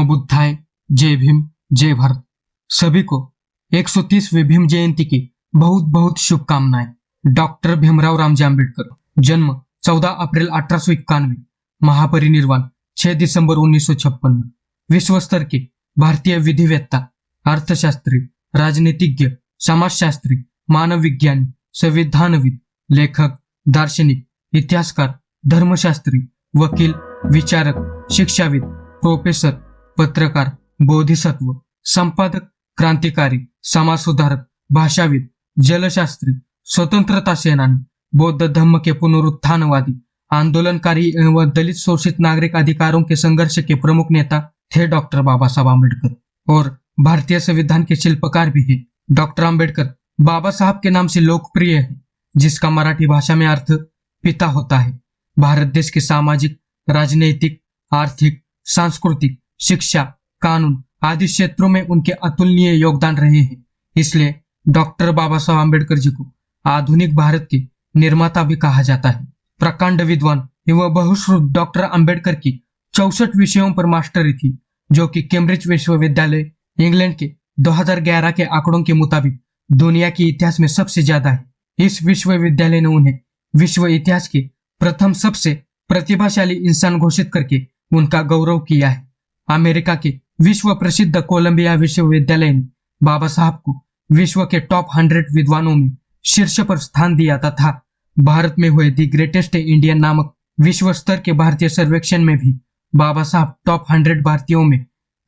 नमो बुद्धाय। जय भीम, जय भारत। सभी को 130वीं भीम जयंती की बहुत बहुत शुभकामनाएं। डॉक्टर भीमराव रामजी आंबेडकर, जन्म 14 अप्रैल 1891, महापरिनिर्वाण 6 दिसंबर 1956। विश्व स्तर के भारतीय विधिवेत्ता, अर्थशास्त्री, राजनीतिज्ञ, समाजशास्त्री, मानव विज्ञानी, संविधानविद, लेखक, दार्शनिक, इतिहासकार, धर्मशास्त्री, वकील, विचारक, शिक्षाविद, प्रोफेसर, पत्रकार, बोधिसत्व, संपादक, क्रांतिकारी, समाज सुधारक, भाषाविद, जलशास्त्री, स्वतंत्रता सेनानी, बौद्ध धम्म के पुनरुत्थानवादी, आंदोलनकारी एवं दलित शोषित नागरिक अधिकारों के संघर्ष के प्रमुख नेता थे डॉक्टर बाबा साहब आम्बेडकर, और भारतीय संविधान के शिल्पकार भी है। डॉक्टर आम्बेडकर बाबा साहब के नाम से लोकप्रिय है, जिसका मराठी भाषा में अर्थ पिता होता है। भारत देश के सामाजिक, राजनीतिक, आर्थिक, सांस्कृतिक, शिक्षा, कानून आदि क्षेत्रों में उनके अतुलनीय योगदान रहे हैं। इसलिए डॉक्टर बाबा साहब आम्बेडकर जी को आधुनिक भारत के निर्माता भी कहा जाता है। प्रकांड विद्वान एवं बहुश्रुत डॉक्टर आम्बेडकर की 64 विषयों पर मास्टरी थी, जो कि कैम्ब्रिज विश्वविद्यालय इंग्लैंड के 2011 के आंकड़ों के मुताबिक दुनिया के इतिहास में सबसे ज्यादा है। इस विश्वविद्यालय ने उन्हें विश्व इतिहास के प्रथम सबसे प्रतिभाशाली इंसान घोषित करके उनका गौरव किया है। अमेरिका के विश्व प्रसिद्ध कोलंबिया विश्वविद्यालय ने बाबा साहब को विश्व के टॉप 100 विद्वानों में शीर्ष पर स्थान दिया तथा भारत में हुए दी ग्रेटेस्ट इंडियन नामक विश्व स्तर के भारतीय सर्वेक्षण में भी बाबा साहब टॉप 100 भारतीयों में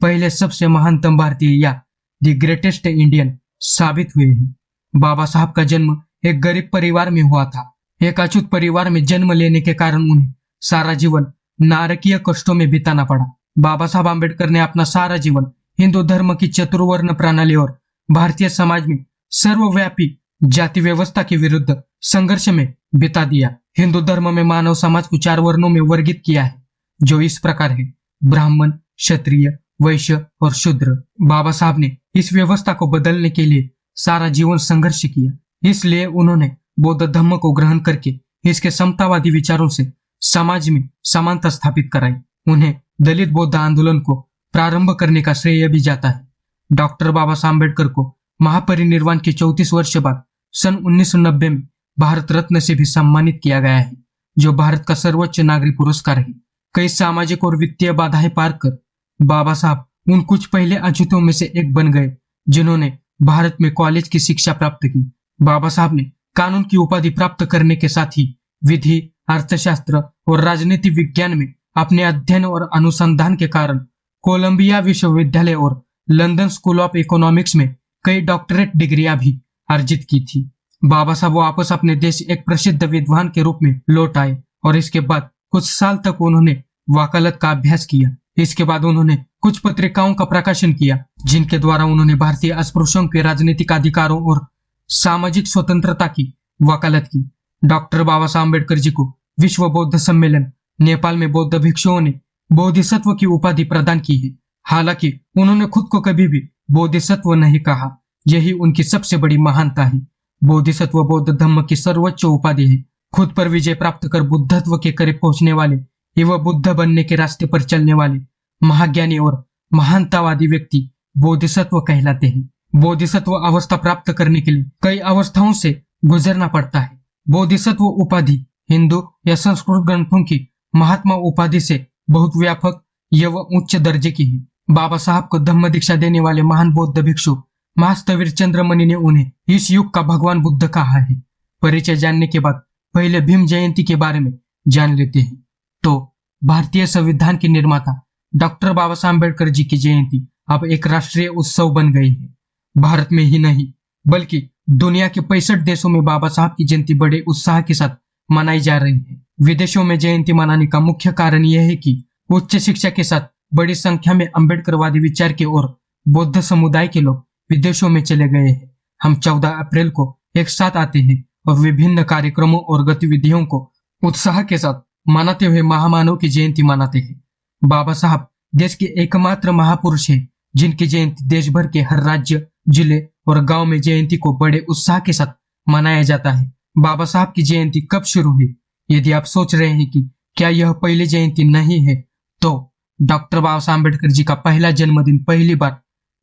पहले सबसे महानतम भारतीय या दी ग्रेटेस्ट इंडियन साबित हुए हैं। बाबा साहब का जन्म एक गरीब परिवार में हुआ था। एक अछूत परिवार में जन्म लेने के कारण उन्हें सारा जीवन नारकीय कष्टों में बिताना पड़ा। बाबा साहब आम्बेडकर ने अपना सारा जीवन हिंदू धर्म की चतुर्वर्ण प्रणाली और भारतीय समाज में सर्वव्यापी जाति व्यवस्था के विरुद्ध संघर्ष में बिता दिया। हिंदू धर्म में मानव समाज को 4 वर्णों में वर्गित किया है, जो इस प्रकार है: ब्राह्मण, क्षत्रिय, वैश्य और शूद्र। बाबा साहब ने इस व्यवस्था को बदलने के लिए सारा जीवन संघर्ष किया। इसलिए उन्होंने बौद्ध धर्म को ग्रहण करके इसके समतावादी विचारों से समाज में समानता स्थापित कराई। उन्हें दलित बौद्ध आंदोलन को प्रारंभ करने का श्रेय भी जाता है। डॉक्टर बाबा साहब आम्बेडकर को महापरिनिर्वाण के 34 वर्ष बाद सन 1990 में भारत रत्न से भी सम्मानित किया गया है, जो भारत का सर्वोच्च नागरिक पुरस्कार है। कई सामाजिक और वित्तीय बाधाएं पार कर बाबा साहब उन कुछ पहले अछूतों में से एक बन गए, जिन्होंने भारत में कॉलेज की शिक्षा प्राप्त की। बाबा साहब ने कानून की उपाधि प्राप्त करने के साथ ही विधि, अर्थशास्त्र और राजनीति विज्ञान में अपने अध्ययन और अनुसंधान के कारण कोलंबिया विश्वविद्यालय और लंदन स्कूल ऑफ इकोनॉमिक्स में कई डॉक्टरेट डिग्रियां भी अर्जित की थी। बाबा साहब वापस अपने देश एक प्रसिद्ध विद्वान के रूप में लौट आए और इसके बाद कुछ साल तक उन्होंने वकालत का अभ्यास किया। इसके बाद उन्होंने कुछ पत्रिकाओं का प्रकाशन किया, जिनके द्वारा उन्होंने भारतीय अस्पृश्यों के राजनीतिक अधिकारों और सामाजिक स्वतंत्रता की वकालत की। डॉक्टर बाबा साहब अम्बेडकर जी को विश्व बौद्ध सम्मेलन नेपाल में बौद्ध भिक्षुओं ने बोधिसत्व की उपाधि प्रदान की है। हालांकि उन्होंने खुद को कभी भी बोधिसत्व नहीं कहा, यही उनकी सबसे बड़ी महानता है। बोधिसत्व बौद्ध धर्म की सर्वोच्च उपाधि है। खुद पर विजय प्राप्त कर बुद्धत्व के करीब पहुंचने वाले एवं बुद्ध बनने के रास्ते पर चलने वाले महाज्ञानी और महानतावादी व्यक्ति बोधिसत्व कहलाते हैं। बोधिसत्व अवस्था प्राप्त करने के लिए कई अवस्थाओं से गुजरना पड़ता है। बोधिसत्व उपाधि हिंदू या संस्कृत ग्रंथों की महात्मा उपाधि से बहुत व्यापक एवं उच्च दर्जे की है। बाबा साहब को धम्म दीक्षा देने वाले महान बौद्ध भिक्षु महास्तवीर चंद्रमणि ने उन्हें इस युग का भगवान बुद्ध कहा है। परिचय जानने के बाद पहले भीम जयंती के बारे में जान लेते हैं। तो भारतीय संविधान के निर्माता डॉक्टर बाबा साहब अम्बेडकर जी की जयंती अब एक राष्ट्रीय उत्सव बन गई है। भारत में ही नहीं बल्कि दुनिया के 65 देशों में बाबा साहब की जयंती बड़े उत्साह के साथ मनाई जा रही है। विदेशों में जयंती मनाने का मुख्य कारण यह है कि उच्च शिक्षा के साथ बड़ी संख्या में अम्बेडकरवादी विचार के और बौद्ध समुदाय के लोग विदेशों में चले गए हैं। हम 14 अप्रैल को एक साथ आते हैं और विभिन्न कार्यक्रमों और गतिविधियों को उत्साह के साथ मनाते हुए महामानव की जयंती मनाते हैं। बाबा साहब देश के एकमात्र महापुरुष हैं, जिनकी जयंती देश भर के हर राज्य, जिले और गांव में जयंती को बड़े उत्साह के साथ मनाया जाता है। बाबा साहब की जयंती कब शुरू हुई? यदि आप सोच रहे हैं कि क्या यह पहली जयंती नहीं है, तो डॉक्टर बाबा साहब अम्बेडकर जी का पहला जन्मदिन पहली बार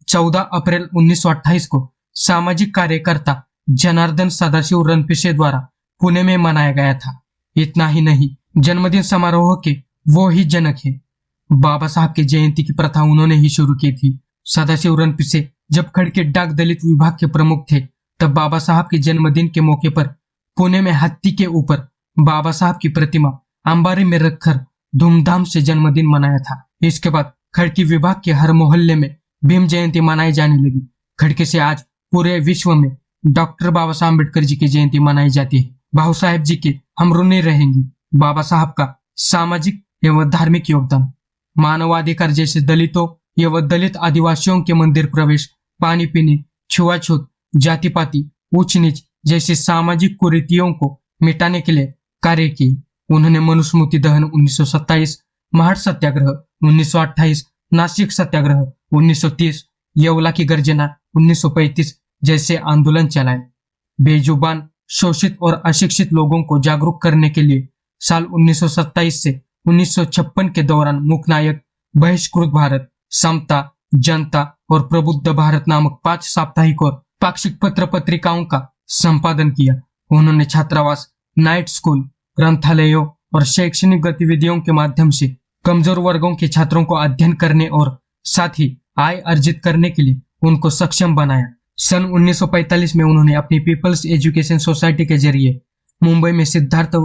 14 अप्रैल 1928 को सामाजिक कार्यकर्ता जनार्दन सदाशिव रणपिसे द्वारा पुणे में मनाया गया था। इतना ही नहीं, जन्मदिन समारोह के वो ही जनक है। बाबा साहब की जयंती की प्रथा उन्होंने ही शुरू की थी। सदाशिव रणपिसे जब खड़के डाक दलित विभाग के प्रमुख थे, तब बाबा साहब के जन्मदिन के मौके पर पुणे में हाथी के ऊपर बाबा साहब की प्रतिमा अंबारी में रखकर धूमधाम से जन्मदिन मनाया था। इसके बाद खड़की विभाग के हर मोहल्ले में भीम जयंती मनाई जाने लगी। खड़के से आज पूरे विश्व में डॉक्टर बाबा साहब अम्बेडकर जी की जयंती मनाई जाती है। बाबू साहेब जी के हम ऋणी रहेंगे। बाबा साहब का सामाजिक एवं धार्मिक योगदान, मानवाधिकार जैसे दलितों एवं दलित आदिवासियों के मंदिर प्रवेश, पानी पीने, छुआछूत, जाति पाति, ऊंच नीच जैसे सामाजिक कुरीतियों को मिटाने के लिए कार्य किए। उन्होंने मनुस्मृति दहन 1927, महाड सत्याग्रह 1928, नासिक सत्याग्रह 1930, येवला की गर्जना 1935 जैसे आंदोलन चलाए। बेजुबान, शोषित और अशिक्षित लोगों को जागरूक करने के लिए साल 1927 से 1956 के दौरान मुकनायक, बहिष्कृत भारत, समता, जनता और प्रबुद्ध भारत नामक 5 साप्ताहिक और पाक्षिक पत्र पत्रिकाओं का संपादन किया। उन्होंने छात्रावास, नाइट स्कूल, ग्रंथालयों और शैक्षणिक गतिविधियों के माध्यम से कमजोर वर्गों के छात्रों को अध्ययन करने और साथ ही आय अर्जित करने के लिए उनको सक्षम बनाया। सन 1945 में उन्होंने अपनी पीपल्स एजुकेशन सोसाइटी के जरिए मुंबई में सिद्धार्थ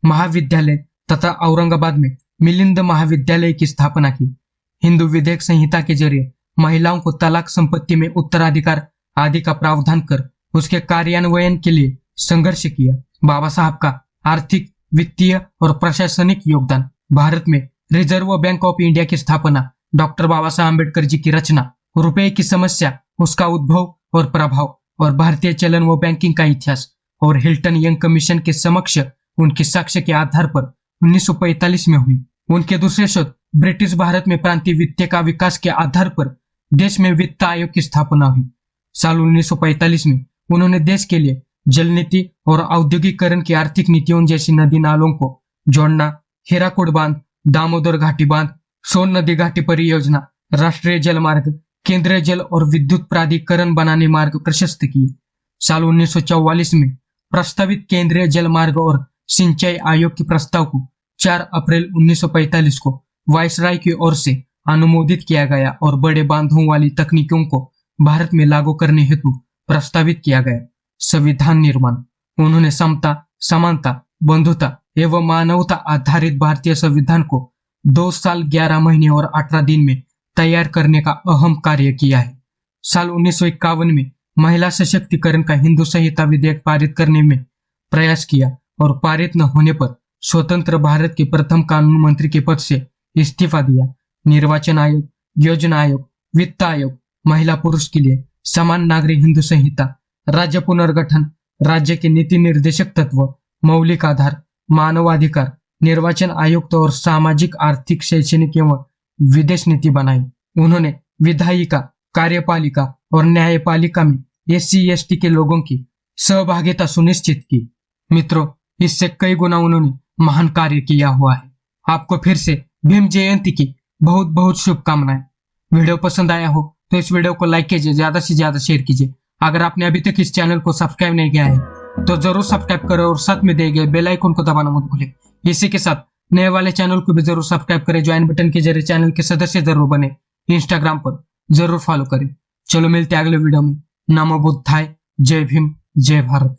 महाविद्यालय तथा औरंगाबाद में मिलिंद महाविद्यालय की स्थापना की। हिंदू विधेयक संहिता के जरिए महिलाओं को तलाक, संपत्ति में उत्तराधिकार आदि का प्रावधान कर उसके कार्यान्वयन के लिए संघर्ष किया। बाबा साहब का आर्थिक, वित्तीय और प्रशासनिक योगदान, भारत में रिजर्व बैंक ऑफ इंडिया की स्थापना, डॉक्टर बाबा साहब अम्बेडकर जी की रचना, रुपए की समस्या, उसका उद्भव और प्रभाव, और भारतीय चलन व बैंकिंग का इतिहास, और हिल्टन यंग कमीशन के समक्ष उनके साक्ष्य के आधार पर 1945 में हुई। उनके दूसरे शोध ब्रिटिश भारत में प्रांतीय वित्त का विकास के आधार पर देश में वित्त आयोग की स्थापना हुई। साल 1945 में उन्होंने देश के लिए जल नीति और औद्योगिकरण की आर्थिक नीतियों जैसी नदी नालों को जोड़ना, हीराकुड बांध, दामोदर घाटी बांध, सोन नदी घाटी परियोजना, राष्ट्रीय जल मार्ग, केंद्रीय जल और विद्युत प्राधिकरण बनाने मार्ग प्रशस्त किए। साल 1944 में प्रस्तावित केंद्रीय जल मार्ग और सिंचाई आयोग के प्रस्ताव को 4 अप्रैल 1945 को वायसराय की ओर से अनुमोदित किया गया और बड़े बांधों वाली तकनीकों को भारत में लागू करने हेतु प्रस्तावित किया गया। संविधान निर्माण, उन्होंने समता, समानता, बंधुता एवं मानवता आधारित भारतीय संविधान को 2 साल 11 महीने और 18 दिन में तैयार करने का अहम कार्य किया है। साल 1951 में महिला सशक्तिकरण का हिंदू संहिता विधेयक पारित करने में प्रयास किया और पारित न होने पर स्वतंत्र भारत के प्रथम कानून मंत्री के पद से इस्तीफा दिया। निर्वाचन आयोग, योजना आयोग, वित्त आयोग, महिला पुरुष के लिए समान नागरिक हिंदू संहिता, राज्य पुनर्गठन, राज्य के नीति निर्देशक तत्व, मौलिक आधार, मानवाधिकार, निर्वाचन आयुक्त और सामाजिक, आर्थिक, शैक्षणिक एवं विदेश नीति बनाई। उन्होंने विधायिका, कार्यपालिका और न्यायपालिका में SC/ST के लोगों की सहभागिता सुनिश्चित की। मित्रों, इससे कई गुना उन्होंने महान कार्य किया हुआ है। आपको फिर से भीम जयंती की बहुत बहुत शुभकामनाएं। वीडियो पसंद आया हो तो इस वीडियो को लाइक कीजिए, ज्यादा से ज्यादा शेयर कीजिए। अगर आपने अभी तक इस चैनल को सब्सक्राइब नहीं किया है तो जरूर सब्सक्राइब करें और साथ में दिए गए बेल आइकन को दबाना मत भूलें। इसी के साथ नए वाले चैनल को भी जरूर सब्सक्राइब करें, ज्वाइन बटन के जरिए चैनल के सदस्य जरूर बने, इंस्टाग्राम पर जरूर फॉलो करें। चलो मिलते हैं अगले वीडियो में। नमो बुद्धाय, जय भीम, जय भारत।